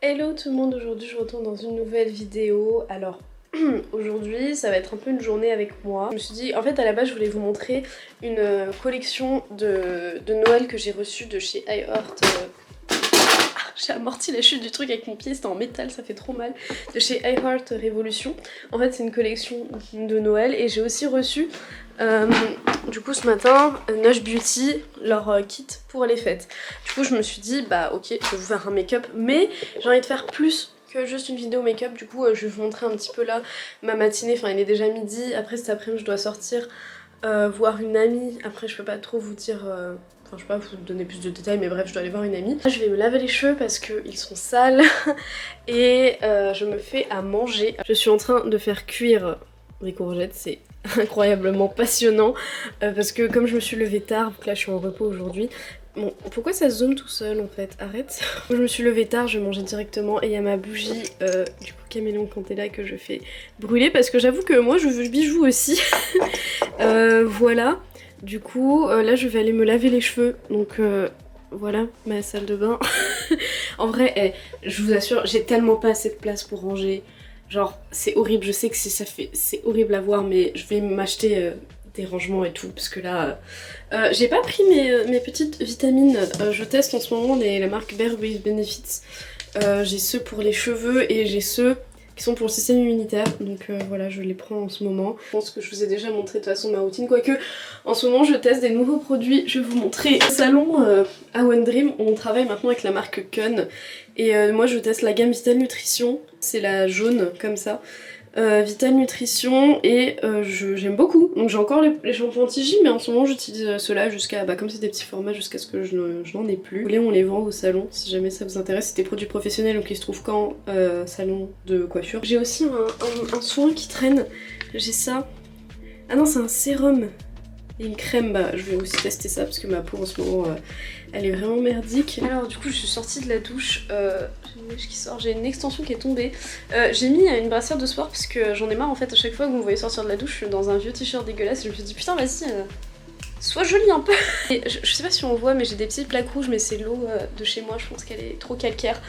Hello tout le monde, aujourd'hui je retourne dans une nouvelle vidéo. Alors aujourd'hui ça va être un peu une journée avec moi. Je me suis dit, en fait à la base je voulais vous montrer une collection de Noël que j'ai reçue de chez iHeart. J'ai amorti la chute du truc avec mon pied, c'était en métal, ça fait trop mal. De chez iHeart Révolution. En fait c'est une collection de Noël et j'ai aussi reçu du coup ce matin Nush Beauty leur kit pour les fêtes. Du coup je me suis dit bah ok je vais vous faire un make-up, mais j'ai envie de faire plus que juste une vidéo make-up. Du coup je vais vous montrer un petit peu là ma matinée, enfin il est déjà midi. Après cet après-midi je dois sortir voir une amie. Après je peux pas trop vous dire enfin je peux pas vous donner plus de détails, mais bref je dois aller voir une amie. Je vais me laver les cheveux parce qu'ils sont sales et je me fais à manger. Je suis en train de faire cuire des courgettes, c'est incroyablement passionnant parce que comme je me suis levée tard, donc là je suis en repos aujourd'hui. Bon, pourquoi ça zoome tout seul en fait? Arrête. Je me suis levée tard, je mangeais directement et il y a ma bougie du coup Caméléon Candela que je fais brûler parce que j'avoue que moi je bijou aussi. Voilà, du coup là je vais aller me laver les cheveux, donc voilà ma salle de bain. En vrai, je vous assure, j'ai tellement pas assez de place pour ranger. Genre c'est horrible, je sais que c'est horrible à voir, mais je vais m'acheter des rangements et tout parce que là j'ai pas pris mes petites vitamines. Je teste en ce moment la marque Bare with Benefits. J'ai ceux pour les cheveux et j'ai ceux qui sont pour le système immunitaire, donc voilà je les prends en ce moment. Je pense que je vous ai déjà montré de toute façon ma routine, quoique en ce moment je teste des nouveaux produits. Je vais vous montrer. Au salon à One Dream on travaille maintenant avec la marque Kun et moi je teste la gamme Vital Nutrition, c'est la jaune comme ça. Vital Nutrition et j'aime beaucoup. Donc j'ai encore les shampoings anti-J, mais en ce moment j'utilise ceux-là jusqu'à, comme c'est des petits formats, jusqu'à ce que je n'en ai plus. Vous voulez, on les vend au salon si jamais ça vous intéresse. C'est des produits professionnels donc ils se trouvent qu'en salon de coiffure. J'ai aussi un soin qui traîne, j'ai ça. Ah non c'est un sérum et une crème, bah je vais aussi tester ça parce que ma peau en ce moment elle est vraiment merdique. Alors du coup je suis sortie de la douche, j'ai une mèche qui sort, j'ai une extension qui est tombée. J'ai mis une brassière de sport parce que j'en ai marre en fait. À chaque fois que vous me voyez sortir de la douche je suis dans un vieux t-shirt dégueulasse et je me suis dit putain vas-y sois jolie un peu. Et je sais pas si on voit mais j'ai des petites plaques rouges, mais c'est l'eau de chez moi, je pense qu'elle est trop calcaire.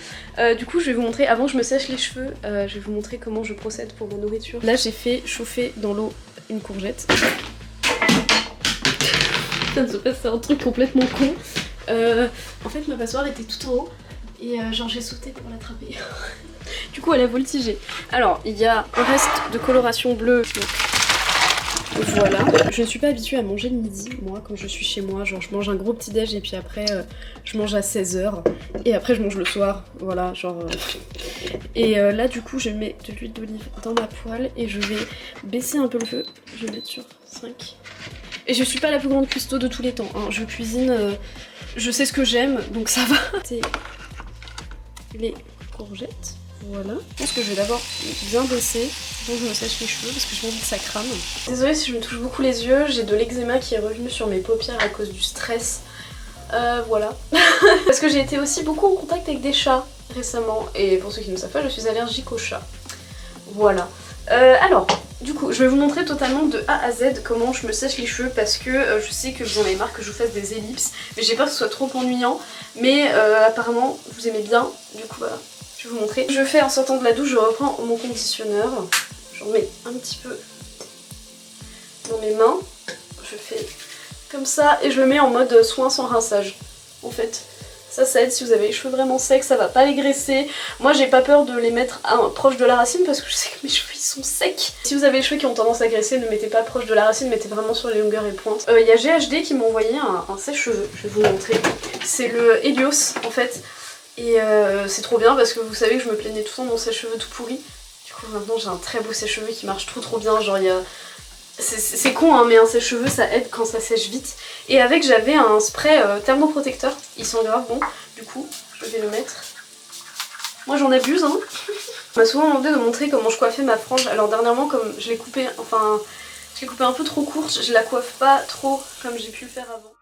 Du coup je vais vous montrer, avant que je me sèche les cheveux, je vais vous montrer comment je procède pour ma nourriture. Là j'ai fait chauffer dans l'eau une courgette. C'est un truc complètement con. En fait ma passoire était tout en haut et genre j'ai sauté pour l'attraper. Du coup elle a voltigé. Alors il y a un reste de coloration bleue, donc voilà. Je ne suis pas habituée à manger le midi moi quand je suis chez moi, genre je mange un gros petit déj et puis après je mange à 16h et après je mange le soir, voilà genre et là du coup je mets de l'huile d'olive dans ma poêle et je vais baisser un peu le feu, je vais mettre sur 5. Et je suis pas la plus grande cuistot de tous les temps, hein. Je cuisine, je sais ce que j'aime, donc ça va. C'est les courgettes, voilà. Je pense que je vais d'abord bien baisser, donc je me sèche les cheveux parce que j'ai envie que ça crame. Désolée si je me touche beaucoup les yeux, j'ai de l'eczéma qui est revenu sur mes paupières à cause du stress. Voilà. Parce que j'ai été aussi beaucoup en contact avec des chats récemment, et pour ceux qui ne le savent pas, je suis allergique aux chats. Voilà. Alors, du coup, je vais vous montrer totalement de A à Z comment je me sèche les cheveux parce que je sais que vous en avez marre que je vous fasse des ellipses, mais j'ai peur que ce soit trop ennuyant, mais apparemment vous aimez bien, du coup voilà, je vais vous montrer. Je fais en sortant de la douche, je reprends mon conditionneur, j'en mets un petit peu dans mes mains, je fais comme ça et je le mets en mode soin sans rinçage en fait. Ça aide si vous avez les cheveux vraiment secs, ça va pas les graisser. Moi j'ai pas peur de les mettre proche de la racine parce que je sais que mes cheveux ils sont secs. Si vous avez les cheveux qui ont tendance à graisser, ne mettez pas proche de la racine, mettez vraiment sur les longueurs et pointes. Il y a GHD qui m'a envoyé un sèche-cheveux, je vais vous montrer. C'est le Helios en fait. Et c'est trop bien parce que vous savez que je me plaignais tout le temps de mon sèche-cheveux tout pourri. Du coup maintenant j'ai un très beau sèche-cheveux qui marche trop bien, genre il y a... C'est con hein, mais un sèche-cheveux ça aide quand ça sèche vite. Et avec j'avais un spray thermoprotecteur, ils sont grave bons, du coup je vais le mettre. Moi j'en abuse hein. On m'a souvent demandé de montrer comment je coiffais ma frange, alors dernièrement comme je l'ai coupée, enfin je l'ai coupée un peu trop courte, je la coiffe pas trop comme j'ai pu le faire avant.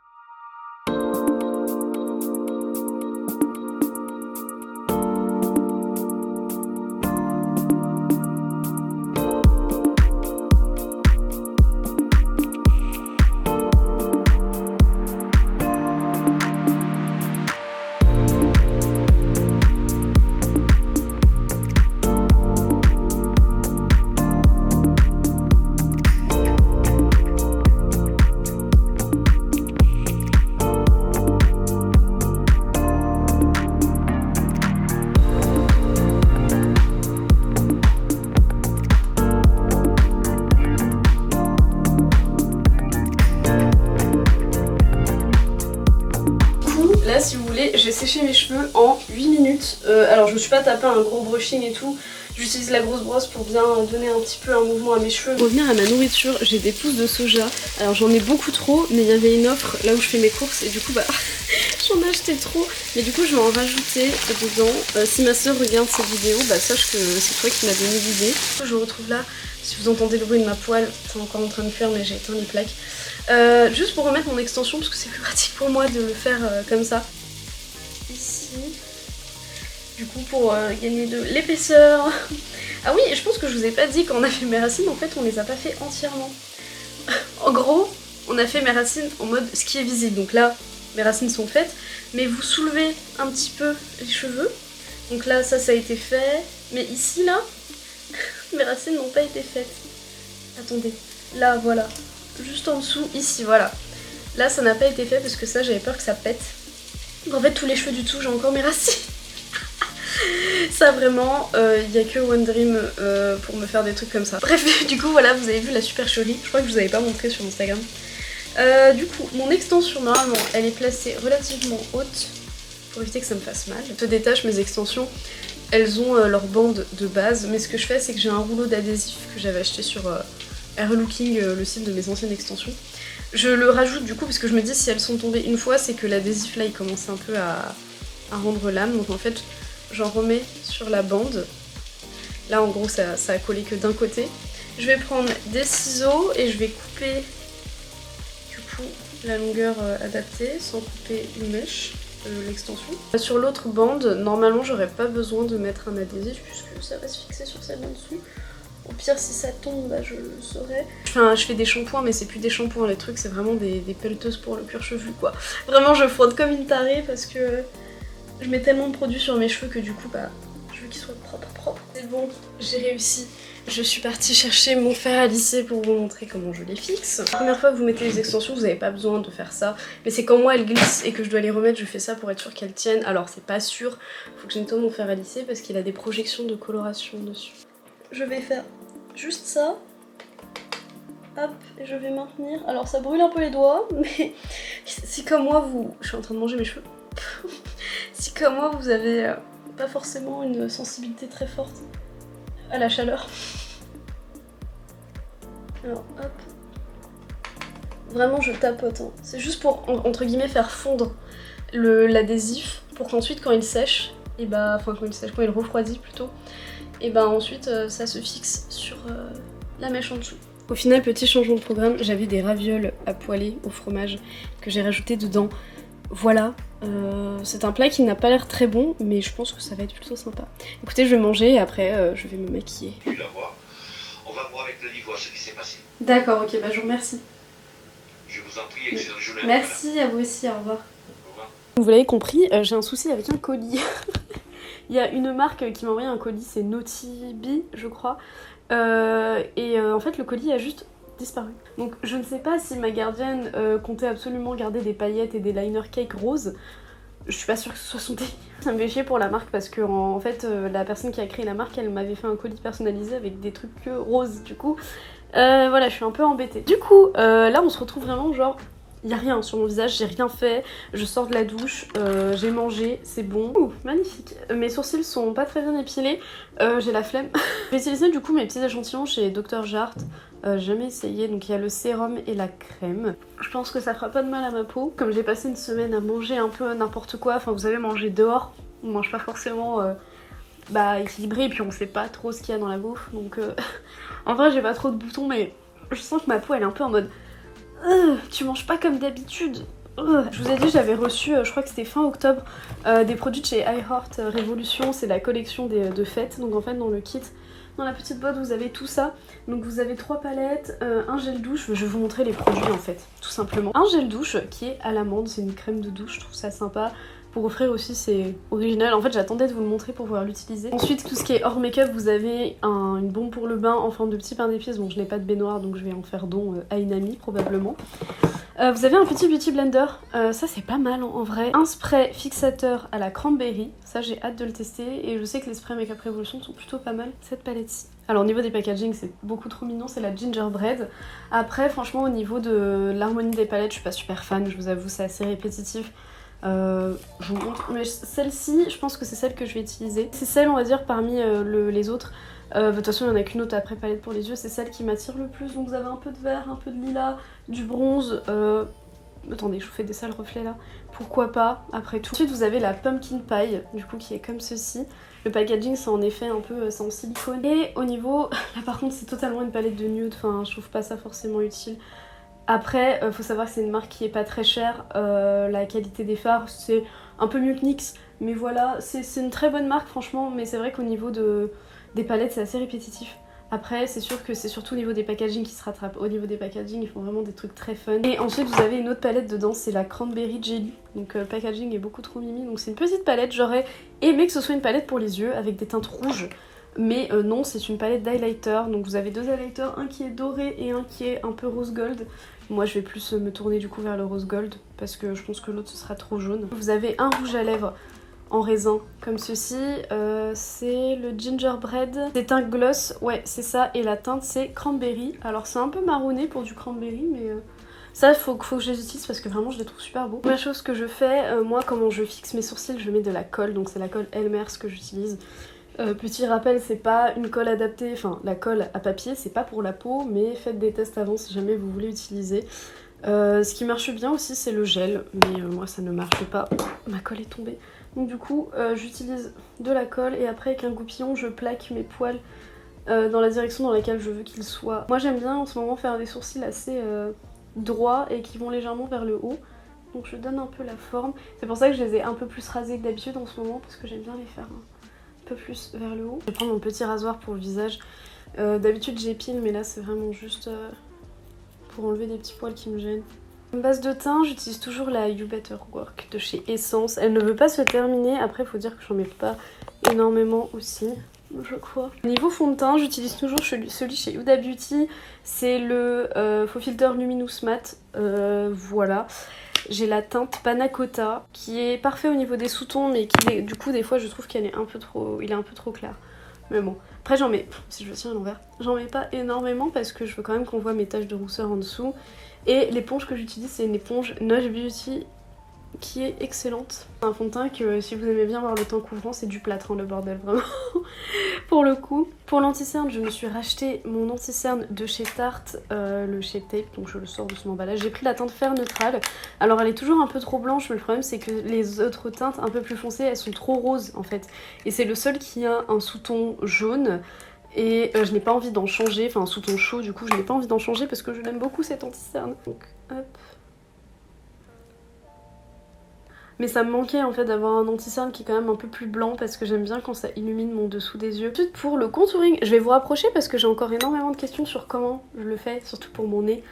voulez, j'ai séché mes cheveux en 8 minutes. Alors je me suis pas tapé un gros brushing et tout. J'utilise la grosse brosse pour bien donner un petit peu un mouvement à mes cheveux. Pour revenir à ma nourriture, j'ai des pousses de soja. Alors j'en ai beaucoup trop, mais il y avait une offre là où je fais mes courses et du coup bah j'en ai acheté trop. Mais du coup je vais en rajouter dedans. Si ma soeur regarde cette vidéo, bah sache que c'est toi qui m'as donné l'idée. Je me retrouve là. Si vous entendez le bruit de ma poêle, c'est encore en train de cuire mais j'ai éteint les plaques. Juste pour remettre mon extension parce que c'est plus pratique pour moi de le faire comme ça. Ici. Du coup pour gagner de l'épaisseur. Ah oui, je pense que je vous ai pas dit quand on a fait mes racines, en fait on les a pas fait entièrement. En gros, on a fait mes racines en mode ce qui est visible. Donc là, mes racines sont faites, mais vous soulevez un petit peu les cheveux. Donc là, ça a été fait. Mais ici, là, mes racines n'ont pas été faites. Attendez, là, voilà. Juste en dessous, ici, voilà. Là, ça n'a pas été fait parce que ça, j'avais peur que ça pète. Donc en fait, tous les cheveux du dessous, j'ai encore mes racines. Ça vraiment, il n'y a que One Dream pour me faire des trucs comme ça. Bref, du coup voilà, vous avez vu la supercherie. Je crois que je vous avais pas montré sur Instagram. Du coup, mon extension normalement, elle est placée relativement haute pour éviter que ça me fasse mal. Je détache mes extensions, elles ont leur bande de base, mais ce que je fais c'est que j'ai un rouleau d'adhésif que j'avais acheté sur Airlooking, le site de mes anciennes extensions. Je le rajoute du coup parce que je me dis si elles sont tombées une fois, c'est que l'adhésif là il commence un peu à rendre l'âme, donc en fait j'en remets sur la bande. Là en gros ça a collé que d'un côté. Je vais prendre des ciseaux et je vais couper du coup la longueur adaptée sans couper une mèche de l'extension. Sur l'autre bande, normalement j'aurais pas besoin de mettre un adhésif puisque ça va se fixer sur celle d'en dessous. Au pire si ça tombe, bah, je le saurai. Enfin, je fais des shampoings mais c'est plus des shampoings, les trucs c'est vraiment des pelleteuses pour le cuir chevelu quoi. Vraiment je frotte comme une tarée parce que je mets tellement de produits sur mes cheveux que du coup bah je veux qu'ils soient propres. C'est bon, j'ai réussi. Je suis partie chercher mon fer à lisser pour vous montrer comment je les fixe. La première fois que vous mettez les extensions, vous n'avez pas besoin de faire ça. Mais c'est quand moi elles glissent et que je dois les remettre, je fais ça pour être sûre qu'elles tiennent. Alors c'est pas sûr, faut que je nettoie mon fer à lisser parce qu'il a des projections de coloration dessus. Je vais faire juste ça. Hop, et je vais maintenir. Alors ça brûle un peu les doigts, mais si comme moi vous... Je suis en train de manger mes cheveux. Si comme moi vous avez pas forcément une sensibilité très forte à la chaleur. Alors hop. Vraiment je tapote. Hein. C'est juste pour entre guillemets faire fondre l'adhésif pour qu'ensuite quand il sèche, et bah enfin quand il refroidit plutôt, et bah ensuite ça se fixe sur la mèche en dessous. Au final, petit changement de programme, j'avais des ravioles à poêler au fromage que j'ai rajouté dedans. Voilà, c'est un plat qui n'a pas l'air très bon, mais je pense que ça va être plutôt sympa. Écoutez, je vais manger et après je vais me maquiller. On va voir avec le Livois ce qui s'est passé. D'accord, ok, bah je vous remercie. Je vous en prie, excellente journée. Merci à vous aussi, au revoir. Au revoir. Vous l'avez compris, j'ai un souci avec un colis. Il y a une marque qui m'a envoyé un colis, c'est Naughty Bee, je crois. En fait, le colis a juste disparu. Donc je ne sais pas si ma gardienne comptait absolument garder des paillettes et des liner cake roses. Je suis pas sûre que ce soit son délire. Ça me fait chier pour la marque parce que en fait la personne qui a créé la marque, elle m'avait fait un colis personnalisé avec des trucs roses du coup. Voilà, je suis un peu embêtée. Du coup, là on se retrouve vraiment genre... Il n'y a rien sur mon visage, j'ai rien fait, je sors de la douche, j'ai mangé, c'est bon. Ouh, magnifique. Mes sourcils sont pas très bien épilés, j'ai la flemme. J'ai utilisé du coup mes petits échantillons chez Dr. Jart, j'ai jamais essayé, donc il y a le sérum et la crème. Je pense que ça fera pas de mal à ma peau. Comme j'ai passé une semaine à manger un peu n'importe quoi, enfin vous savez manger dehors, on mange pas forcément équilibré et puis on sait pas trop ce qu'il y a dans la bouffe, donc en vrai j'ai pas trop de boutons mais je sens que ma peau elle est un peu en mode... tu manges pas comme d'habitude. Je vous ai dit, j'avais reçu, je crois que c'était fin octobre, des produits de chez iHeart Révolution, c'est la collection de fêtes. Donc en fait dans le kit, dans la petite boîte vous avez tout ça. Donc vous avez 3 palettes, un gel douche, je vais vous montrer les produits en fait, tout simplement. Un gel douche qui est à l'amande, c'est une crème de douche, je trouve ça sympa. Pour offrir aussi c'est original, en fait j'attendais de vous le montrer pour pouvoir l'utiliser. Ensuite tout ce qui est hors make-up, vous avez une bombe pour le bain en forme de petit pain d'épices. Bon je n'ai pas de baignoire donc je vais en faire don à une amie probablement. Vous avez un petit beauty blender, ça c'est pas mal en vrai. Un spray fixateur à la cranberry, ça j'ai hâte de le tester et je sais que les sprays Make-up Revolution sont plutôt pas mal. Cette palette-ci. Alors au niveau des packaging c'est beaucoup trop mignon, c'est la gingerbread. Après franchement au niveau de l'harmonie des palettes je suis pas super fan, je vous avoue c'est assez répétitif. Je vous montre, mais celle-ci je pense que c'est celle que je vais utiliser. C'est celle on va dire parmi les autres. De toute façon il n'y en a qu'une autre après palette pour les yeux, c'est celle qui m'attire le plus. Donc vous avez un peu de vert, un peu de lilas, du bronze. Attendez, je vous fais des sales reflets là. Pourquoi pas, après tout. Ensuite vous avez la Pumpkin Pie, du coup qui est comme ceci. Le packaging c'est en effet un peu, c'est en silicone. Et au niveau, là par contre c'est totalement une palette de nude, enfin je trouve pas ça forcément utile. Après, faut savoir que c'est une marque qui est pas très chère, la qualité des fards c'est un peu mieux que NYX. Mais voilà, c'est une très bonne marque franchement, mais c'est vrai qu'au niveau des palettes c'est assez répétitif. Après c'est sûr que c'est surtout au niveau des packaging qui se rattrape. Au niveau des packaging ils font vraiment des trucs très fun. Et ensuite vous avez une autre palette dedans, c'est la Cranberry Jelly. Donc le packaging est beaucoup trop mimi, donc c'est une petite palette. J'aurais aimé que ce soit une palette pour les yeux avec des teintes rouges. Mais non, c'est une palette d'highlighter. Donc vous avez deux highlighters, un qui est doré et un qui est un peu rose gold. Moi je vais plus me tourner du coup vers le rose gold parce que je pense que l'autre ce sera trop jaune. Vous avez un rouge à lèvres en raisin comme ceci, c'est le gingerbread, c'est un gloss, ouais c'est ça, et la teinte c'est cranberry. Alors c'est un peu marronné pour du cranberry mais ça faut que je les utilise parce que vraiment je les trouve super beaux. La chose que je fais, moi comment je fixe mes sourcils, je mets de la colle, donc c'est la colle Elmer's que j'utilise. Petit rappel, c'est pas une colle adaptée, enfin la colle à papier c'est pas pour la peau, mais faites des tests avant si jamais vous voulez utiliser. Ce qui marche bien aussi c'est le gel, mais moi ça ne marche pas, ma colle est tombée. Donc du coup j'utilise de la colle et après avec un goupillon je plaque mes poils dans la direction dans laquelle je veux qu'ils soient. Moi j'aime bien en ce moment faire des sourcils assez droits et qui vont légèrement vers le haut. Donc je donne un peu la forme. C'est pour ça que je les ai un peu plus rasés que d'habitude en ce moment parce que j'aime bien les faire un peu plus vers le haut. Je vais prendre mon petit rasoir pour le visage. D'habitude j'épile mais là c'est vraiment juste pour enlever des petits poils qui me gênent. Comme base de teint, j'utilise toujours la You Better Work de chez Essence. Elle ne veut pas se terminer, après il faut dire que j'en mets pas énormément aussi, je crois. Niveau fond de teint, j'utilise toujours celui chez Huda Beauty. C'est le Faux Filter Luminous Matte, voilà. J'ai la teinte Panna Cotta qui est parfait au niveau des sous-tons mais qui est, du coup des fois je trouve qu'il est un peu trop clair. Mais bon, après j'en mets, si je le tiens à l'envers, j'en mets pas énormément parce que je veux quand même qu'on voit mes taches de rousseur en dessous. Et l'éponge que j'utilise c'est une éponge Noche Beauty qui est excellente. C'est un fond de teint que si vous aimez bien voir le teint couvrant c'est du plâtre hein, le bordel vraiment pour le coup. Pour l'anti-cerne je me suis racheté mon anti-cerne de chez Tarte, le Shape Tape, donc je le sors de son emballage. J'ai pris la teinte Fer Neutrale, alors elle est toujours un peu trop blanche mais le problème c'est que les autres teintes un peu plus foncées elles sont trop roses en fait. Et c'est le seul qui a un sous-ton jaune. Et je n'ai pas envie d'en changer, enfin un sous-ton chaud du coup je n'ai pas envie d'en changer parce que je l'aime beaucoup cet anti-cerne. Donc hop. Mais ça me manquait en fait d'avoir un anti-cerne qui est quand même un peu plus blanc parce que j'aime bien quand ça illumine mon dessous des yeux. Ensuite pour le contouring, je vais vous rapprocher parce que j'ai encore énormément de questions sur comment je le fais, surtout pour mon nez.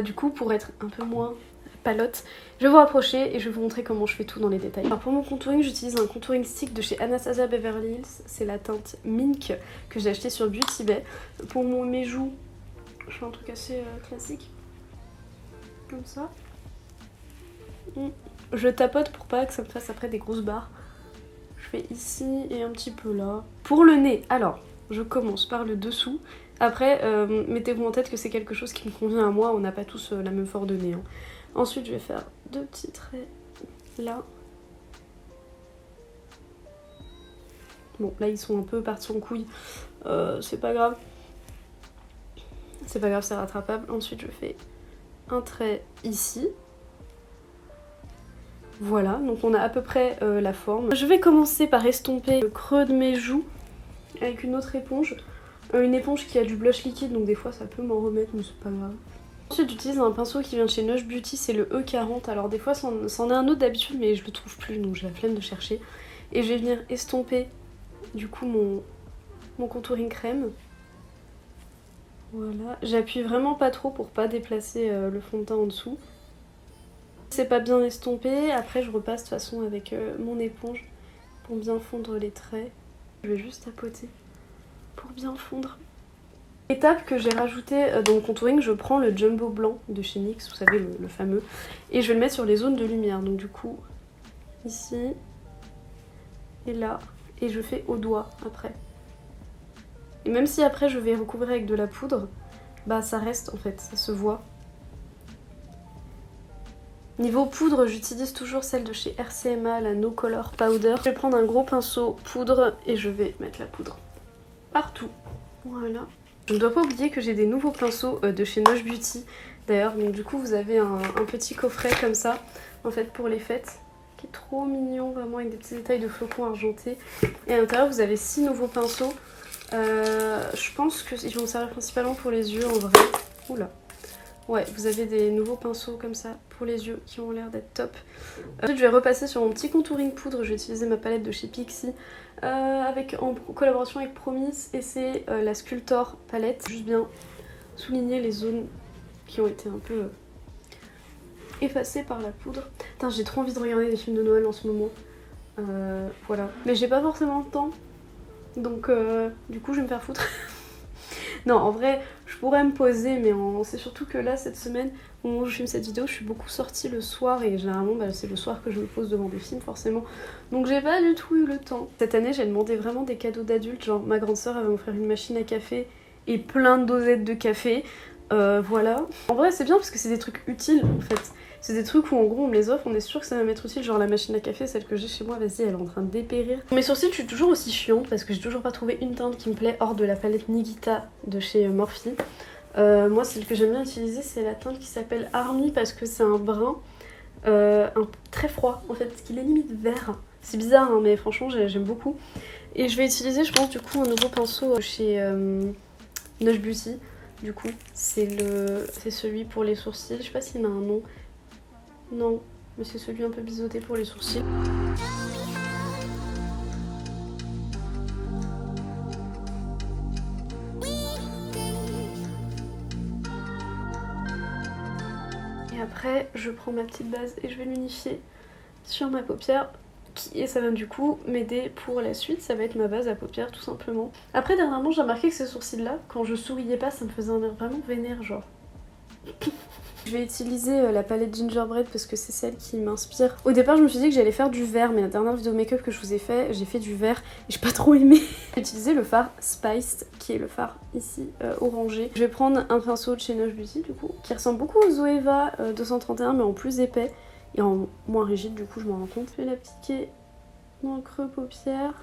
Du coup pour être un peu moins palote, je vais vous rapprocher et je vais vous montrer comment je fais tout dans les détails. Alors pour mon contouring j'utilise un contouring stick de chez Anastasia Beverly Hills, c'est la teinte Mink que j'ai acheté sur Beauty Bay. Pour mes joues, je fais un truc assez classique, comme ça. Je tapote pour pas que ça me fasse après des grosses barres. Je fais ici et un petit peu là. Pour le nez, alors je commence par le dessous. Après mettez-vous en tête que c'est quelque chose qui me convient à moi, on n'a pas tous la même forme de nez hein. Ensuite je vais faire deux petits traits là. Bon là ils sont un peu partis en couille, c'est pas grave. C'est pas grave, c'est rattrapable. Ensuite je fais un trait ici. Voilà, donc on a à peu près la forme. Je vais commencer par estomper le creux de mes joues avec une autre éponge. Une éponge qui a du blush liquide, donc des fois ça peut m'en remettre, mais c'est pas grave. Ensuite j'utilise un pinceau qui vient de chez Noche Beauty, c'est le E40. Alors des fois c'en est un autre d'habitude mais je le trouve plus, donc j'ai la flemme de chercher. Et je vais venir estomper du coup mon contouring crème. Voilà, j'appuie vraiment pas trop pour pas déplacer le fond de teint en dessous. C'est pas bien estompé, après je repasse de toute façon avec mon éponge pour bien fondre les traits. Je vais juste tapoter pour bien fondre. Étape que j'ai rajoutée dans le contouring, je prends le Jumbo blanc de chez NYX, vous savez le fameux, et je vais le mettre sur les zones de lumière. Donc du coup, ici et là, et je fais au doigt après. Et même si après je vais recouvrir avec de la poudre, bah ça reste en fait, ça se voit. Niveau poudre, j'utilise toujours celle de chez RCMA, la No Color Powder. Je vais prendre un gros pinceau poudre et je vais mettre la poudre partout. Voilà. Je ne dois pas oublier que j'ai des nouveaux pinceaux de chez Noche Beauty. D'ailleurs, donc du coup vous avez un petit coffret comme ça, en fait pour les fêtes, qui est trop mignon, vraiment avec des petits détails de flocons argentés. Et à l'intérieur vous avez 6 nouveaux pinceaux. Je pense qu'ils vont me servir principalement pour les yeux en vrai. Oula. Ouais, vous avez des nouveaux pinceaux comme ça pour les yeux qui ont l'air d'être top. Ensuite je vais repasser sur mon petit contouring poudre, je vais utiliser ma palette de chez Pixi en collaboration avec Promise, et c'est la Sculptor palette. Juste bien souligner les zones qui ont été un peu effacées par la poudre. Putain, j'ai trop envie de regarder des films de Noël en ce moment. Voilà. Mais j'ai pas forcément le temps, donc du coup je vais me faire foutre. Non, en vrai, je pourrais me poser, mais c'est surtout que là, cette semaine, au moment où je filme cette vidéo, je suis beaucoup sortie le soir, et généralement, c'est le soir que je me pose devant des films, forcément. Donc j'ai pas du tout eu le temps. Cette année, j'ai demandé vraiment des cadeaux d'adultes, genre ma grande sœur, elle va m'offrir une machine à café et plein de dosettes de café. Voilà. En vrai, c'est bien parce que c'est des trucs utiles, en fait. C'est des trucs où en gros on me les offre, on est sûr que ça va m'être utile, genre la machine à café, celle que j'ai chez moi, vas-y, elle est en train de dépérir. Mes sourcils, je suis toujours aussi chiante parce que j'ai toujours pas trouvé une teinte qui me plaît hors de la palette Nigita de chez Morphe. Moi, celle que j'aime bien utiliser, c'est la teinte qui s'appelle Army parce que c'est un brun très froid en fait, qu'il est limite vert. C'est bizarre, hein, mais franchement, j'aime beaucoup. Et je vais utiliser, je pense, du coup, un nouveau pinceau chez Noche Beauty. Du coup, c'est celui pour les sourcils. Je sais pas s'il a un nom. Non, mais c'est celui un peu biseauté pour les sourcils. Et après, je prends ma petite base et je vais l'unifier sur ma paupière. Et ça va du coup m'aider pour la suite, ça va être ma base à paupières tout simplement. Après, dernièrement, j'ai remarqué que ces sourcils-là, quand je souriais pas, ça me faisait un air vraiment vénère, genre. Je vais utiliser la palette Gingerbread parce que c'est celle qui m'inspire. Au départ je me suis dit que j'allais faire du vert, mais la dernière vidéo make-up que je vous ai fait, j'ai fait du vert et j'ai pas trop aimé. J'ai utilisé le fard Spiced qui est le fard ici orangé. Je vais prendre un pinceau de chez Noche Beauty du coup, qui ressemble beaucoup au Zoeva 231 mais en plus épais et en moins rigide, du coup je m'en rends compte. Je vais l'appliquer dans le creux paupière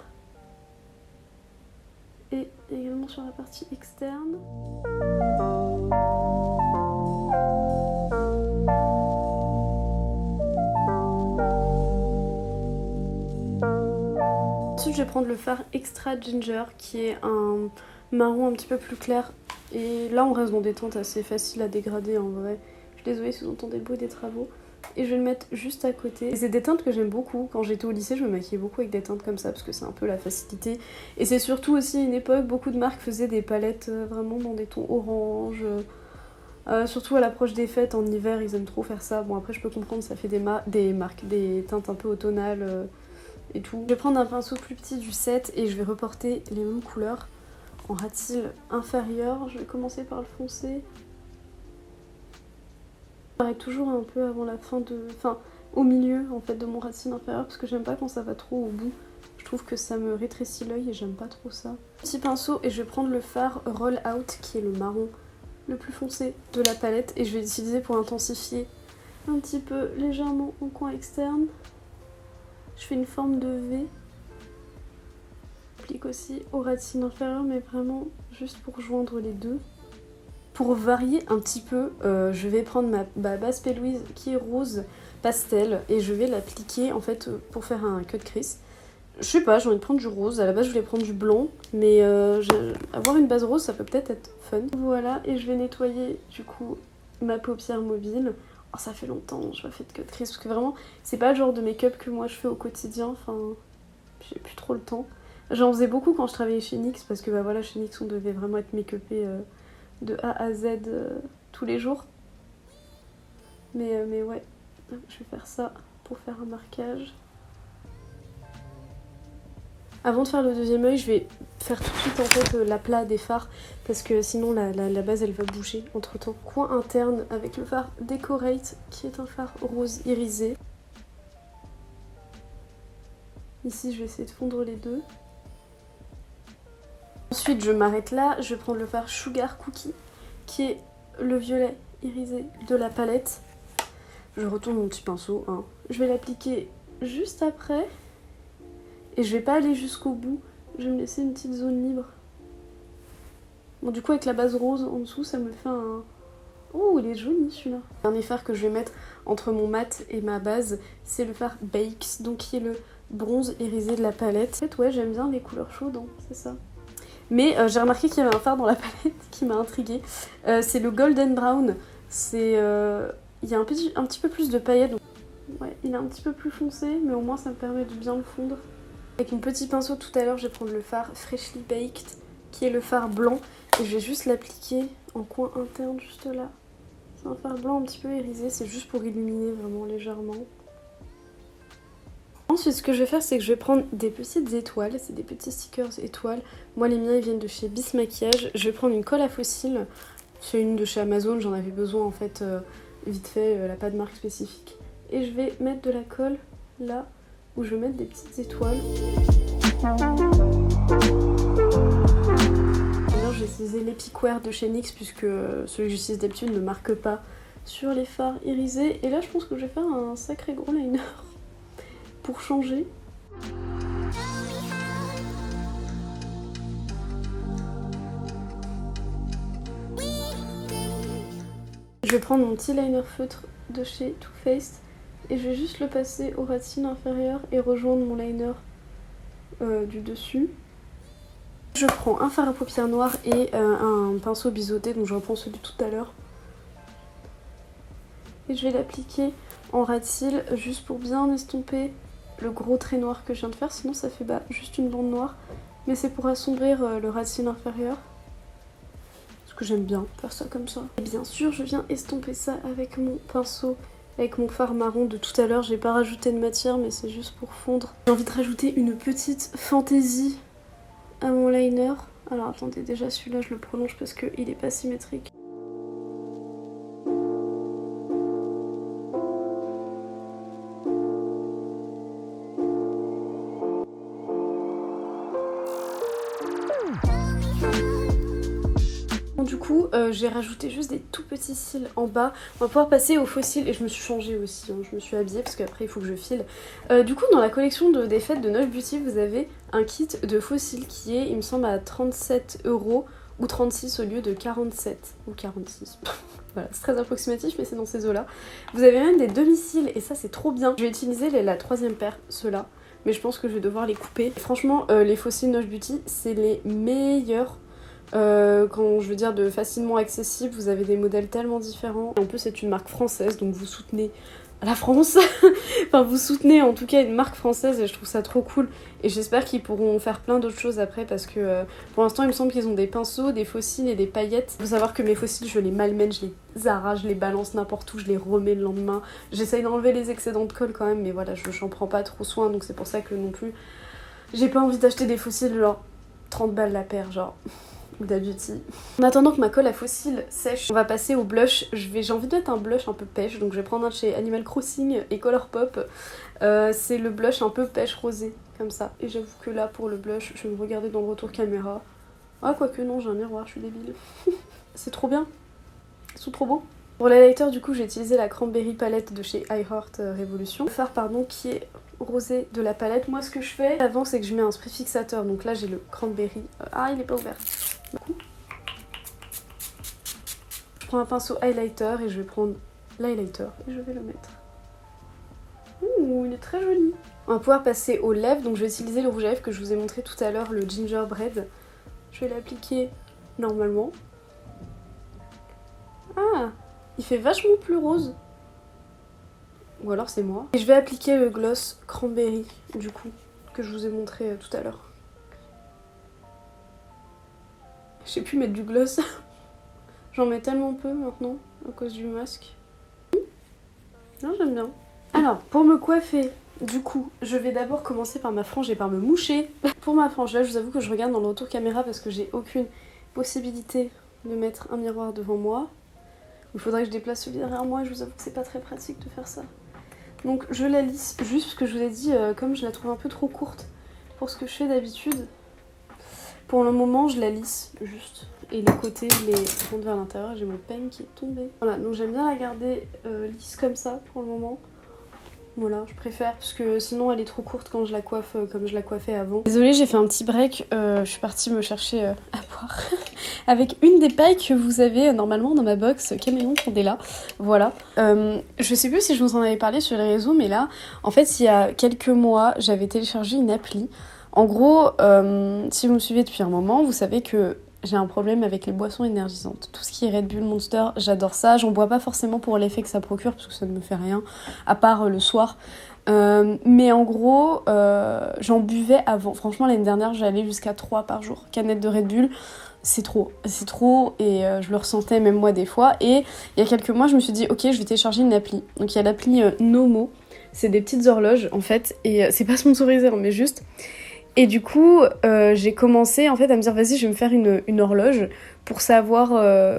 et également sur la partie externe. Ensuite je vais prendre le fard Extra Ginger qui est un marron un petit peu plus clair. Et là on reste dans des teintes assez faciles à dégrader en vrai. Je suis désolée si vous entendez le bruit des travaux. Et je vais le mettre juste à côté. Et c'est des teintes que j'aime beaucoup. Quand j'étais au lycée je me maquillais beaucoup avec des teintes comme ça parce que c'est un peu la facilité. Et c'est surtout aussi une époque, beaucoup de marques faisaient des palettes vraiment dans des tons orange. Surtout à l'approche des fêtes en hiver ils aiment trop faire ça. Bon après je peux comprendre, ça fait des teintes un peu automnales. Et tout. Je vais prendre un pinceau plus petit du 7 et je vais reporter les mêmes couleurs en ras-de-cils inférieur. Je vais commencer par le foncé. J'arrête toujours un peu avant la fin de... Enfin, au milieu en fait de mon ras-de-cils inférieur parce que j'aime pas quand ça va trop au bout. Je trouve que ça me rétrécit l'œil et j'aime pas trop ça. Petit pinceau et je vais prendre le fard Roll Out qui est le marron le plus foncé de la palette et je vais l'utiliser pour intensifier un petit peu légèrement au coin externe. Je fais une forme de V. J'applique aussi au ras-de-cils inférieur, mais vraiment juste pour joindre les deux. Pour varier un petit peu, je vais prendre ma base P. Louise qui est rose pastel et je vais l'appliquer en fait pour faire un cut crease. Je sais pas, j'ai envie de prendre du rose. À la base, je voulais prendre du blanc, mais avoir une base rose, ça peut peut-être être fun. Voilà, et je vais nettoyer du coup ma paupière mobile. Oh, ça fait longtemps que je n'ai pas fait de cut crease parce que vraiment c'est pas le genre de make-up que moi je fais au quotidien, enfin j'ai plus trop le temps. J'en faisais beaucoup quand je travaillais chez NYX parce que bah voilà, chez NYX on devait vraiment être make-upé de A à Z tous les jours. Mais ouais, je vais faire ça pour faire un marquage. Avant de faire le deuxième œil, je vais faire tout de suite en fait l'aplat des fards parce que sinon la base elle va bouger entre temps. Coin interne avec le fard Decorate qui est un fard rose irisé. Ici je vais essayer de fondre les deux. Ensuite je m'arrête là, je vais prendre le fard Sugar Cookie qui est le violet irisé de la palette. Je retourne mon petit pinceau, hein. Je vais l'appliquer juste après. Et je vais pas aller jusqu'au bout. Je vais me laisser une petite zone libre. Bon, du coup, avec la base rose en dessous, ça me fait un... Oh, il est joli celui-là. Le dernier fard que je vais mettre entre mon mat et ma base, c'est le fard Bakes, donc qui est le bronze irisé de la palette. En fait, ouais, j'aime bien les couleurs chaudes, hein, c'est ça. Mais j'ai remarqué qu'il y avait un fard dans la palette qui m'a intriguée. C'est le Golden Brown. C'est... il y a un petit peu plus de paillettes. Donc... Ouais, il est un petit peu plus foncé, mais au moins ça me permet de bien le fondre. Avec mon petit pinceau tout à l'heure, je vais prendre le fard Freshly Baked, qui est le fard blanc. Et je vais juste l'appliquer en coin interne, juste là. C'est un fard blanc un petit peu irisé, c'est juste pour illuminer vraiment légèrement. Ensuite, ce que je vais faire, c'est que je vais prendre des petites étoiles. C'est des petits stickers étoiles. Moi, les miens, ils viennent de chez Bis Maquillage. Je vais prendre une colle à fossiles. C'est une de chez Amazon, j'en avais besoin en fait vite fait, elle n'a pas de marque spécifique. Et je vais mettre de la colle là, où je vais mettre des petites étoiles. Alors j'ai utilisé l'Epicwear de chez NYX puisque celui que j'utilise d'habitude ne marque pas sur les fards irisés. Et là je pense que je vais faire un sacré gros liner pour changer. Je vais prendre mon petit liner feutre de chez Too Faced et je vais juste le passer aux racines inférieures et rejoindre mon liner du dessus. Je prends un fard à paupières noires et un pinceau biseauté, donc je reprends celui de tout à l'heure. Et je vais l'appliquer en ras de cils juste pour bien estomper le gros trait noir que je viens de faire, sinon ça fait juste une bande noire. Mais c'est pour assombrir le ras de cils inférieur. Que j'aime bien faire ça comme ça. Et bien sûr, je viens estomper ça avec mon pinceau, avec mon fard marron de tout à l'heure. J'ai pas rajouté de matière, mais c'est juste pour fondre. J'ai envie de rajouter une petite fantaisie à mon liner. Alors attendez, déjà celui-là, je le prolonge parce qu'il est pas symétrique. Du coup, j'ai rajouté juste des tout petits cils en bas. On va pouvoir passer aux faux cils et je me suis changée aussi, hein. Je me suis habillée parce qu'après il faut que je file. Du coup, dans la collection des fêtes de Noche Beauty, vous avez un kit de faux cils qui est, il me semble, à 37 € ou 36 au lieu de 47 ou 46. Voilà, c'est très approximatif, mais c'est dans ces eaux-là. Vous avez même des demi-cils et ça, c'est trop bien. Je vais utiliser la troisième paire, ceux-là, mais je pense que je vais devoir les couper. Et franchement, les faux cils Noche Beauty, c'est les meilleurs. Quand je veux dire de facilement accessible, vous avez des modèles tellement différents. En plus c'est une marque française, donc vous soutenez la France. Enfin vous soutenez en tout cas une marque française et je trouve ça trop cool. Et j'espère qu'ils pourront faire plein d'autres choses après parce que pour l'instant il me semble qu'ils ont des pinceaux, des faux cils et des paillettes. Faut savoir que mes faux cils je les malmène, je les arrache, je les balance n'importe où, je les remets le lendemain. J'essaye d'enlever les excédents de colle quand même, mais voilà, j'en prends pas trop soin, donc c'est pour ça que non plus j'ai pas envie d'acheter des faux cils genre 30 balles la paire, genre d'Abeauty. En attendant que ma colle à faux cils sèche, on va passer au blush. J'ai envie de mettre un blush un peu pêche, donc je vais prendre un de chez Animal Crossing et Colourpop. C'est le blush un peu pêche rosé, comme ça. Et j'avoue que là, pour le blush, je vais me regarder dans le retour caméra. Ah, quoique non, j'ai un miroir, je suis débile. C'est trop bien. Ils sont trop beaux. Pour l'highlighter, du coup, j'ai utilisé la Cranberry palette de chez iHeart Revolution. Le fard, pardon, qui est rosé de la palette. Moi, ce que je fais avant, c'est que je mets un spray fixateur. Donc là, j'ai le Cranberry. Ah, il est pas ouvert. Je prends un pinceau highlighter et je vais prendre l'highlighter et je vais le mettre. Ouh, il est très joli. On va pouvoir passer aux lèvres, donc je vais utiliser le rouge à lèvres que je vous ai montré tout à l'heure, le Gingerbread. Je vais l'appliquer normalement. Ah, il fait vachement plus rose. Ou alors c'est moi. Et je vais appliquer le gloss Cranberry, du coup, que je vous ai montré tout à l'heure. Je sais plus mettre du gloss. J'en mets tellement peu maintenant, à cause du masque. Non, j'aime bien. Alors, pour me coiffer, du coup, je vais d'abord commencer par ma frange et par me moucher. Pour ma frange, là, je vous avoue que je regarde dans le retour caméra parce que j'ai aucune possibilité de mettre un miroir devant moi. Il faudrait que je déplace celui derrière moi et je vous avoue que c'est pas très pratique de faire ça. Donc, je la lisse juste parce que je vous ai dit, comme je la trouve un peu trop courte pour ce que je fais d'habitude. Pour le moment, je la lisse juste. Et les côtés, je les monte vers l'intérieur. J'ai mon peigne qui est tombé. Voilà, donc j'aime bien la garder lisse comme ça pour le moment. Voilà, je préfère parce que sinon elle est trop courte quand je la coiffe comme je la coiffais avant. Désolée, j'ai fait un petit break. Je suis partie me chercher à boire avec une des pailles que vous avez normalement dans ma box Caméléon Candela. Voilà. Je sais plus si je vous en avais parlé sur les réseaux, mais là, en fait, il y a quelques mois, j'avais téléchargé une appli. En gros, si vous me suivez depuis un moment, vous savez que j'ai un problème avec les boissons énergisantes. Tout ce qui est Red Bull, Monster, j'adore ça. J'en bois pas forcément pour l'effet que ça procure, parce que ça ne me fait rien, à part le soir. Mais en gros, j'en buvais avant. Franchement, l'année dernière, j'allais jusqu'à 3 par jour. Canettes de Red Bull, c'est trop, et je le ressentais même moi des fois. Et il y a quelques mois, je me suis dit, ok, je vais télécharger une appli. Donc il y a l'appli Nomo. C'est des petites horloges, en fait. Et c'est pas sponsorisé, hein, mais juste... Et du coup, j'ai commencé en fait à me dire vas-y, je vais me faire une horloge pour savoir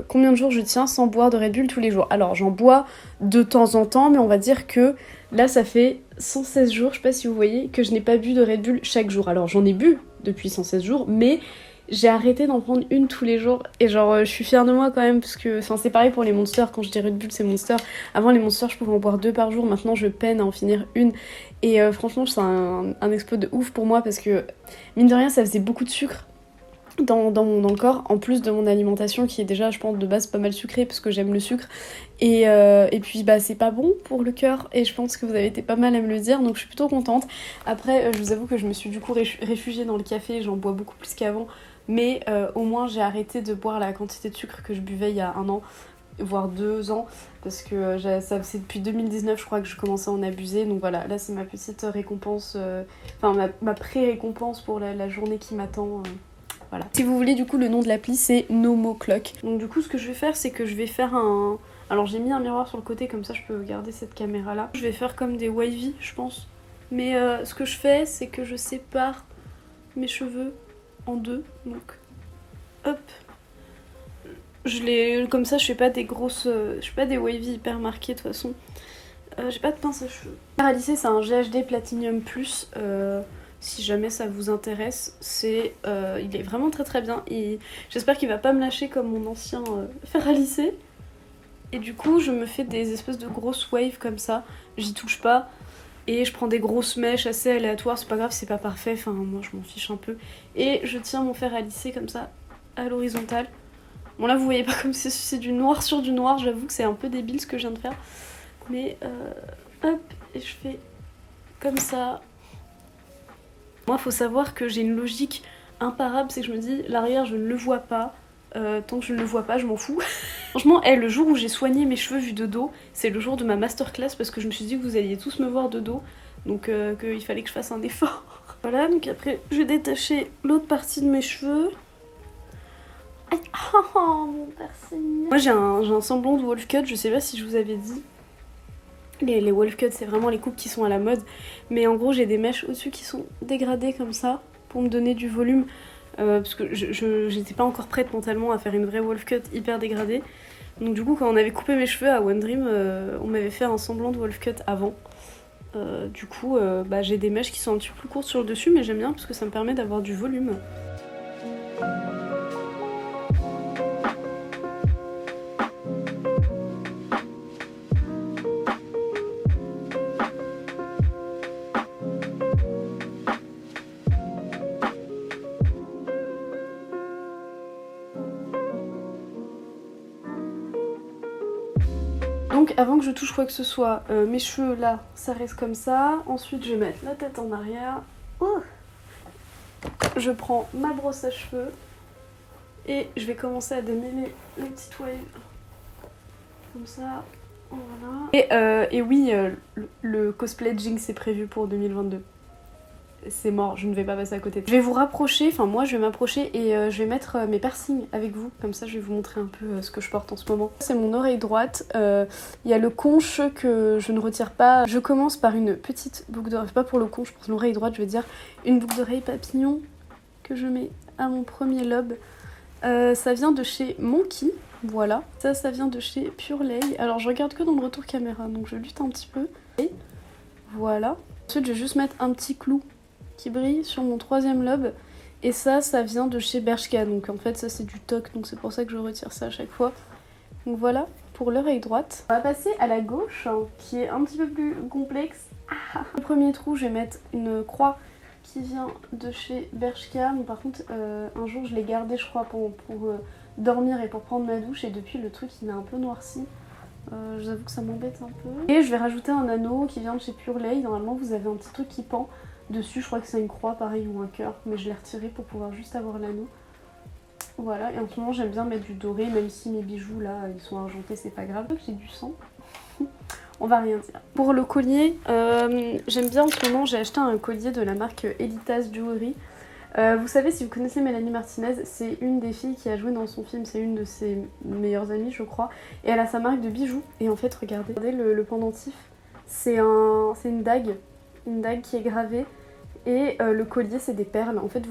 combien de jours je tiens sans boire de Red Bull tous les jours. Alors j'en bois de temps en temps, mais on va dire que là ça fait 116 jours, je sais pas si vous voyez, que je n'ai pas bu de Red Bull chaque jour. Alors j'en ai bu depuis 116 jours, mais j'ai arrêté d'en prendre une tous les jours. Et genre je suis fière de moi quand même, parce que c'est pareil pour les Monster. Quand je dis Red Bull, c'est Monster. Avant les Monster, je pouvais en boire 2 par jour, maintenant je peine à en finir une. Et franchement, c'est un exploit de ouf pour moi, parce que mine de rien, ça faisait beaucoup de sucre dans le corps, en plus de mon alimentation qui est déjà, je pense, de base pas mal sucrée, parce que j'aime le sucre. Et puis bah c'est pas bon pour le cœur, et je pense que vous avez été pas mal à me le dire, donc je suis plutôt contente. Après, je vous avoue que je me suis du coup réfugiée dans le café, j'en bois beaucoup plus qu'avant, mais au moins j'ai arrêté de boire la quantité de sucre que je buvais il y a 1 an, voire 2 ans, parce que c'est depuis 2019 je crois que je commençais à en abuser. Donc voilà, là c'est ma petite récompense, ma pré-récompense pour la journée qui m'attend. Voilà. Si vous voulez, du coup, le nom de l'appli c'est Nomo Clock. Donc du coup, ce que je vais faire, c'est que je vais faire alors j'ai mis un miroir sur le côté, comme ça je peux garder cette caméra là. Je vais faire comme des wavy, je pense. Mais ce que je fais, c'est que je sépare mes cheveux en 2. Donc hop, comme ça, je fais pas des grosses, je fais pas des wavy hyper marquées de toute façon. J'ai pas de pince à cheveux. À lisser, c'est un GHD Platinum Plus. Si jamais ça vous intéresse, il est vraiment très très bien. J'espère qu'il va pas me lâcher comme mon ancien fer à lisser. Et du coup, je me fais des espèces de grosses waves comme ça. J'y touche pas. Et je prends des grosses mèches assez aléatoires. C'est pas grave, c'est pas parfait. Enfin, moi je m'en fiche un peu. Et je tiens mon fer à lisser comme ça à l'horizontale. Bon là vous voyez pas comme c'est du noir sur du noir, j'avoue que c'est un peu débile ce que je viens de faire. Mais hop, et je fais comme ça. Moi faut savoir que j'ai une logique imparable, c'est que je me dis l'arrière je ne le vois pas. Tant que je ne le vois pas, je m'en fous. Franchement, le jour où j'ai soigné mes cheveux vus de dos, c'est le jour de ma masterclass, parce que je me suis dit que vous alliez tous me voir de dos. Donc qu'il fallait que je fasse un effort. Voilà, donc après je vais détacher l'autre partie de mes cheveux. Oh mon piercing. Moi j'ai un semblant de wolf cut, je sais pas si je vous avais dit. Les wolf cut c'est vraiment les coupes qui sont à la mode. Mais en gros j'ai des mèches au-dessus qui sont dégradées comme ça pour me donner du volume. Parce que j'étais pas encore prête mentalement à faire une vraie wolf cut hyper dégradée. Donc du coup quand on avait coupé mes cheveux à One Dream, on m'avait fait un semblant de wolf cut avant. Du coup j'ai des mèches qui sont un petit peu plus courtes sur le dessus, mais j'aime bien parce que ça me permet d'avoir du volume. Donc avant que je touche quoi que ce soit, mes cheveux là, ça reste comme ça. Ensuite je vais mettre la tête en arrière. Je prends ma brosse à cheveux et je vais commencer à démêler les petites waves. Comme ça, voilà. Et oui, le cosplay de Jinx est prévu pour 2022. C'est mort, je ne vais pas passer à côté. Je vais vous rapprocher, enfin moi je vais m'approcher et je vais mettre mes piercings avec vous. Comme ça je vais vous montrer un peu ce que je porte en ce moment. C'est mon oreille droite, il y a le conche que je ne retire pas. Je commence par une petite boucle d'oreille, pas pour le conche, pour l'oreille droite je veux dire. Une boucle d'oreille papillon que je mets à mon premier lobe. Ça vient de chez Monkey, voilà. Ça vient de chez Pure Lay. Alors je regarde que dans le retour caméra, donc je lutte un petit peu. Et voilà. Ensuite je vais juste mettre un petit clou qui brille sur mon troisième lobe Et ça vient de chez Bershka, donc en fait ça c'est du toc, donc c'est pour ça que je retire ça à chaque fois. Donc voilà pour l'oreille droite. On va passer à la gauche, hein, qui est un petit peu plus complexe. Le premier trou, je vais mettre une croix qui vient de chez Bershka. Mais par contre, un jour je l'ai gardé, je crois, pour dormir et pour prendre ma douche, et depuis le truc il est un peu noirci. Je vous avoue que ça m'embête un peu. Et je vais rajouter un anneau qui vient de chez Pure Lay. Normalement vous avez un petit truc qui pend dessus, je crois que c'est une croix pareil ou un cœur, mais je l'ai retiré pour pouvoir juste avoir l'anneau. Voilà, et en ce moment j'aime bien mettre du doré, même si mes bijoux là ils sont argentés, c'est pas grave. J'ai du sang. On va rien dire. Pour le collier, j'aime bien en ce moment, j'ai acheté un collier de la marque Editas Jewelry. Vous savez, si vous connaissez Mélanie Martinez, c'est une des filles qui a joué dans son film, c'est une de ses meilleures amies je crois, et elle a sa marque de bijoux. Et en fait regardez le pendentif, c'est une dague qui est gravée, et le collier c'est des perles. En fait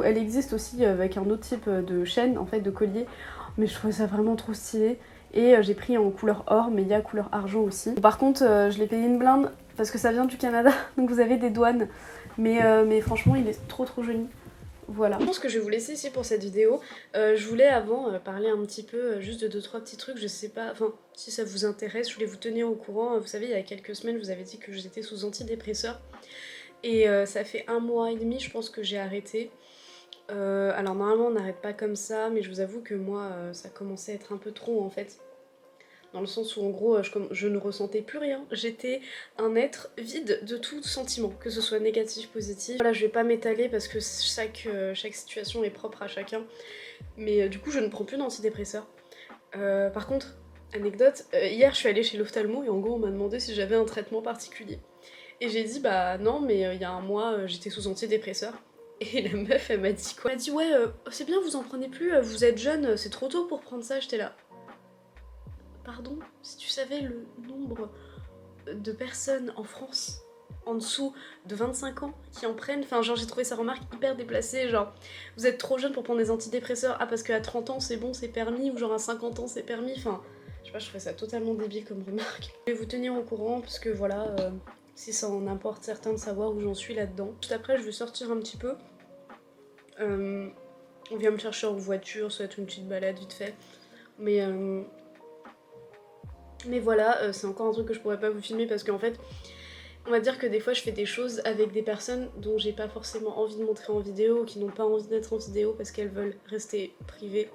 elle existe aussi avec un autre type de chaîne en fait de collier, mais je trouvais ça vraiment trop stylé. Et j'ai pris en couleur or, mais il y a couleur argent aussi. Par contre je l'ai payé une blinde parce que ça vient du Canada, donc vous avez des douanes. Mais franchement il est trop joli. Voilà. Je pense que je vais vous laisser ici pour cette vidéo. Je voulais avant parler un petit peu juste de 2-3 petits trucs, je sais pas, enfin si ça vous intéresse, je voulais vous tenir au courant. Vous savez, il y a quelques semaines je vous avais dit que j'étais sous antidépresseur. Et ça fait 1 mois et demi je pense que j'ai arrêté. Alors normalement on n'arrête pas comme ça, mais je vous avoue que moi ça commençait à être un peu trop en fait. Dans le sens où en gros je ne ressentais plus rien, j'étais un être vide de tout sentiment, que ce soit négatif, positif. Voilà, je vais pas m'étaler parce que chaque situation est propre à chacun, mais du coup je ne prends plus d'antidépresseurs. Par contre, anecdote, hier je suis allée chez l'ophtalmo et en gros on m'a demandé si j'avais un traitement particulier. Et j'ai dit bah non, mais il y a 1 mois j'étais sous antidépresseur. Et la meuf elle m'a dit quoi? Elle m'a dit ouais c'est bien, vous en prenez plus, vous êtes jeune, c'est trop tôt pour prendre ça. J'étais là. Pardon, si tu savais le nombre de personnes en France en dessous de 25 ans qui en prennent, enfin genre j'ai trouvé sa remarque hyper déplacée, genre vous êtes trop jeune pour prendre des antidépresseurs, ah parce qu'à 30 ans c'est bon, c'est permis, ou genre à 50 ans c'est permis, enfin je sais pas, je trouvais ça totalement débile comme remarque. Je vais vous tenir au courant parce que voilà, si ça en importe certains de savoir où j'en suis là-dedans. Juste après je vais sortir un petit peu, on vient me chercher en voiture, ça va être une petite balade vite fait, mais voilà, c'est encore un truc que je pourrais pas vous filmer parce qu'en fait, on va dire que des fois je fais des choses avec des personnes dont j'ai pas forcément envie de montrer en vidéo, qui n'ont pas envie d'être en vidéo parce qu'elles veulent rester privées.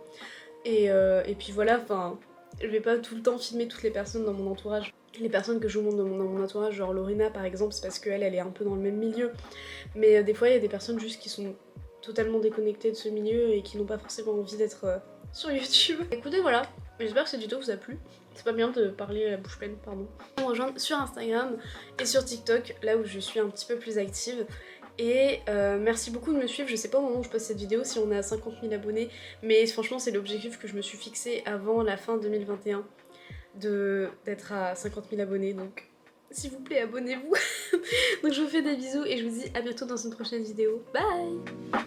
Et puis voilà, enfin, je vais pas tout le temps filmer toutes les personnes dans mon entourage. Les personnes que je vous montre dans mon entourage, genre Lorena par exemple, c'est parce qu'elle est un peu dans le même milieu. Mais des fois il y a des personnes juste qui sont totalement déconnectées de ce milieu et qui n'ont pas forcément envie d'être sur YouTube. Écoutez, voilà, j'espère que cette vidéo vous a plu. C'est pas bien de parler à la bouche pleine, pardon. Me rejoindre sur Instagram et sur TikTok, là où je suis un petit peu plus active. Et merci beaucoup de me suivre. Je sais pas au moment où je poste cette vidéo si on est à 50 000 abonnés, mais franchement c'est l'objectif que je me suis fixé avant la fin 2021, d'être à 50 000 abonnés, donc s'il vous plaît abonnez-vous. Donc je vous fais des bisous et je vous dis à bientôt dans une prochaine vidéo. Bye.